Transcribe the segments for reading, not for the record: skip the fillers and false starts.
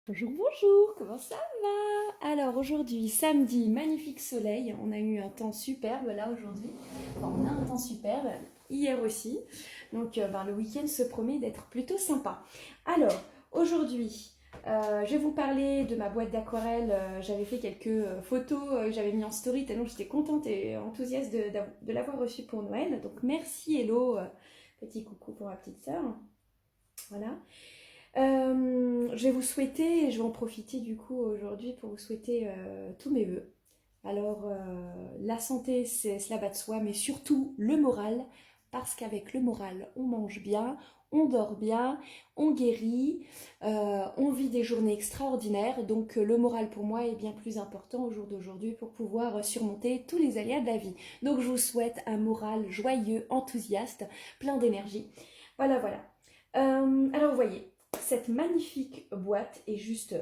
Bonjour, bonjour, comment ça va? Alors aujourd'hui, samedi, magnifique soleil, on a eu un temps superbe là aujourd'hui, enfin on a un temps superbe, hier aussi, donc le week-end se promet d'être plutôt sympa. Alors aujourd'hui, je vais vous parler de ma boîte d'aquarelle, j'avais fait quelques photos, j'avais mis en story tellement j'étais contente et enthousiaste de l'avoir reçue pour Noël, donc merci Hello, petit coucou pour ma petite sœur, voilà. Je vais vous souhaiter, et je vais en profiter du coup aujourd'hui pour vous souhaiter tous mes vœux. Alors, la santé, cela va de soi, mais surtout le moral, parce qu'avec le moral, on mange bien, on dort bien, on guérit, on vit des journées extraordinaires. Donc, le moral pour moi est bien plus important au jour d'aujourd'hui pour pouvoir surmonter tous les aléas de la vie. Donc, je vous souhaite un moral joyeux, enthousiaste, plein d'énergie. Voilà, voilà. Alors, vous voyez, cette magnifique boîte est juste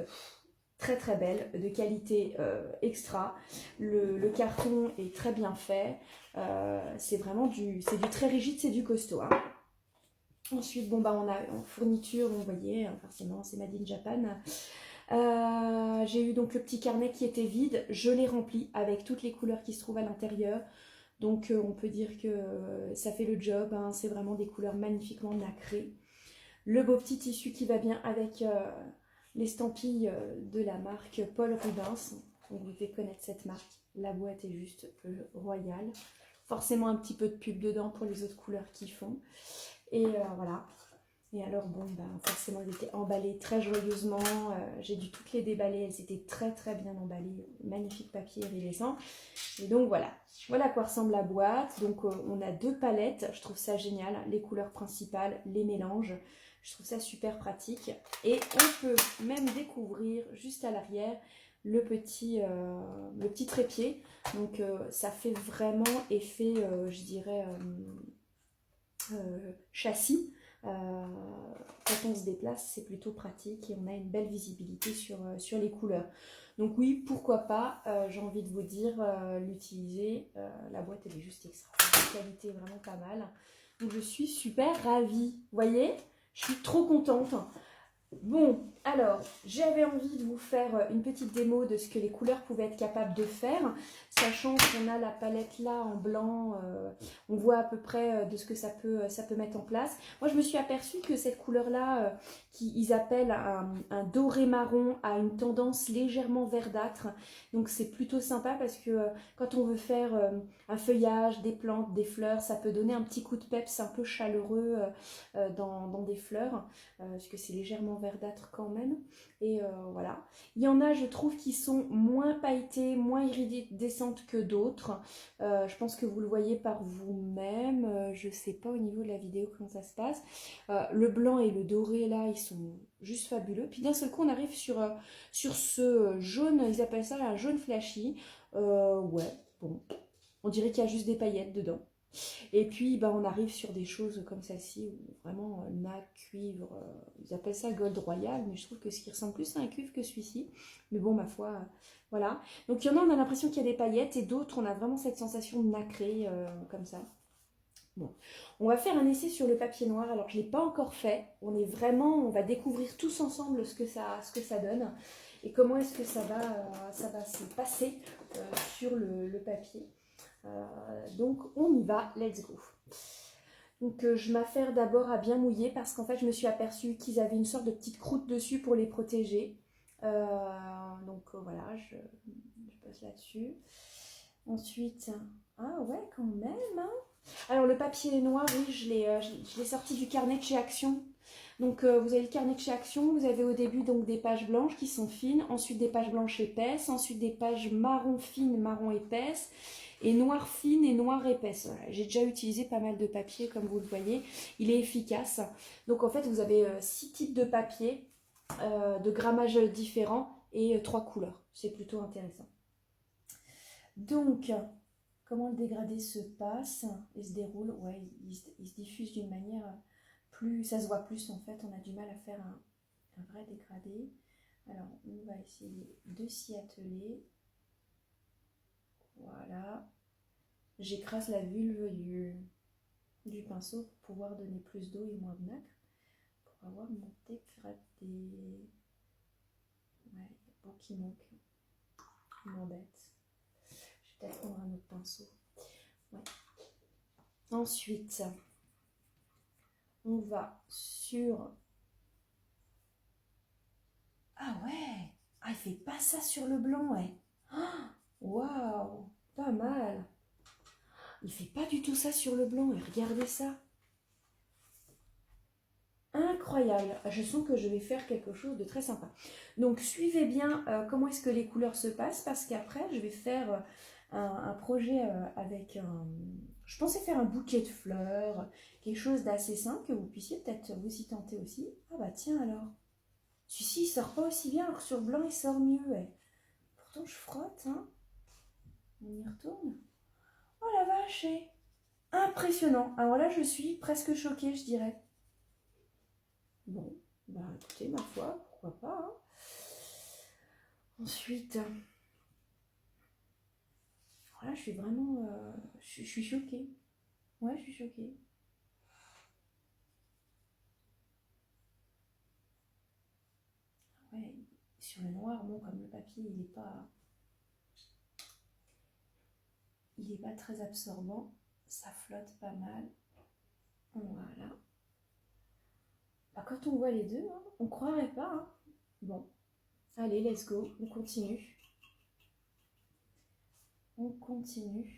très très belle, de qualité extra. Le carton est très bien fait. C'est vraiment c'est du très rigide, c'est du costaud, hein. Ensuite, bon bah on a en fourniture, vous voyez, forcément c'est Made in Japan. J'ai eu donc le petit carnet qui était vide, je l'ai rempli avec toutes les couleurs qui se trouvent à l'intérieur. Donc on peut dire que ça fait le job, hein. C'est vraiment des couleurs magnifiquement nacrées. Le beau petit tissu qui va bien avec l'estampille de la marque Paul Rubens. Donc vous devez connaître cette marque. La boîte est juste royale. Forcément un petit peu de pub dedans pour les autres couleurs qu'ils font. Et voilà. Et alors bon, forcément elles étaient emballées très joyeusement. J'ai dû toutes les déballer. Elles étaient très très bien emballées. Magnifique papier iridescent. Et donc voilà. Voilà à quoi ressemble la boîte. Donc on a deux palettes. Je trouve ça génial. Les couleurs principales, les mélanges. Je trouve ça super pratique. Et on peut même découvrir juste à l'arrière le petit trépied. Donc ça fait vraiment effet, je dirais, châssis. Quand on se déplace, c'est plutôt pratique et on a une belle visibilité sur les couleurs. Donc oui, pourquoi pas, j'ai envie de vous dire, l'utiliser. La boîte, elle est juste extra. La qualité est vraiment pas mal. Donc je suis super ravie. Vous voyez, je suis trop contente. Bon, alors, j'avais envie de vous faire une petite démo de ce que les couleurs pouvaient être capables de faire, sachant qu'on a la palette là en blanc, on voit à peu près de ce que ça peut mettre en place. Moi, je me suis aperçue que cette couleur-là, qu'ils appellent un doré marron, a une tendance légèrement verdâtre, donc c'est plutôt sympa parce que quand on veut faire un feuillage, des plantes, des fleurs, ça peut donner un petit coup de peps un peu chaleureux dans des fleurs. Parce que c'est légèrement verdâtre quand même. Et voilà. Il y en a, je trouve, qui sont moins pailletées, moins iridescentes que d'autres. Je pense que vous le voyez par vous-même. Je ne sais pas au niveau de la vidéo comment ça se passe. Le blanc et le doré, là, ils sont juste fabuleux. Puis d'un seul coup, on arrive sur ce jaune, ils appellent ça un jaune flashy. Ouais, bon. On dirait qu'il y a juste des paillettes dedans. Et puis, on arrive sur des choses comme celle-ci, où vraiment nacre, cuivre, ils appellent ça gold royal, mais je trouve que ce qui ressemble plus à un cuivre que celui-ci. Mais bon, ma foi, voilà. Donc, il y en a, on a l'impression qu'il y a des paillettes, et d'autres, on a vraiment cette sensation de nacré, comme ça. Bon, on va faire un essai sur le papier noir. Alors, je ne l'ai pas encore fait. On va découvrir tous ensemble ce que ça donne et comment est-ce que ça va se passer sur le papier. Donc on y va, let's go. Donc je m'affaire d'abord à bien mouiller parce qu'en fait je me suis aperçue qu'ils avaient une sorte de petite croûte dessus pour les protéger. Voilà, je passe là-dessus. Ensuite, ah ouais quand même, hein. Alors le papier noir, oui, je l'ai sorti du carnet de chez Action. Donc vous avez le carnet de chez Action, vous avez au début donc des pages blanches qui sont fines, ensuite des pages blanches épaisses, ensuite des pages marron fines, marron épaisses, et noir fine et noir épaisse. Voilà. J'ai déjà utilisé pas mal de papier comme vous le voyez, il est efficace. Donc en fait vous avez 6 types de papier, de grammage différents et 3 couleurs. C'est plutôt intéressant. Donc comment le dégradé se passe et se déroule, ouais, il se diffuse d'une manière plus, ça se voit plus en fait, on a du mal à faire un vrai dégradé. Alors on va essayer de s'y atteler. Voilà. J'écrase la vulve du pinceau pour pouvoir donner plus d'eau et moins de nacre pour avoir mon dégradé. qui manque. Il m'embête. Je vais peut-être prendre un autre pinceau. Ouais. Ensuite, on va sur... Ah ouais! Ah, il fait pas ça sur le blanc, ouais. Waouh! Pas mal. Il fait pas du tout ça sur le blanc, et regardez ça. Incroyable. Je sens que je vais faire quelque chose de très sympa. Donc, suivez bien comment est-ce que les couleurs se passent, parce qu'après, je vais faire un projet avec un... Je pensais faire un bouquet de fleurs, quelque chose d'assez simple, que vous puissiez peut-être vous y tenter aussi. Ah bah tiens alors. Celui-ci, il sort pas aussi bien, alors que sur le blanc, il sort mieux. Ouais. Pourtant, je frotte, hein. On y retourne. Oh la vache, impressionnant. Alors là, je suis presque choquée, je dirais. Bon, bah écoutez, ma foi, pourquoi pas. Hein. Ensuite, voilà, je suis vraiment... je suis choquée. Ouais, je suis choquée. Ouais, sur le noir, bon, comme le papier, il est pas très absorbant. Ça flotte pas mal. Voilà. Bah, quand on voit les deux, hein, on croirait pas. Hein. Bon, allez, let's go, on continue. On continue.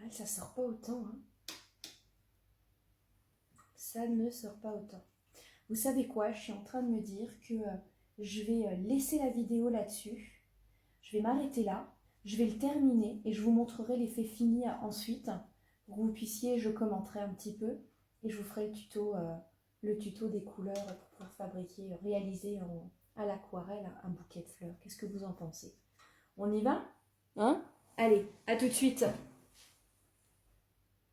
Ah, ça sort pas autant. Hein. Ça ne sort pas autant. Vous savez quoi? Je suis en train de me dire que je vais laisser la vidéo là-dessus. Je vais m'arrêter là. Je vais le terminer et je vous montrerai l'effet fini ensuite. Pour que vous puissiez, je commenterai un petit peu. Et je vous ferai le tuto des couleurs pour pouvoir fabriquer, réaliser à l'aquarelle un bouquet de fleurs. Qu'est-ce que vous en pensez? On y va? Hein? Allez, à tout de suite!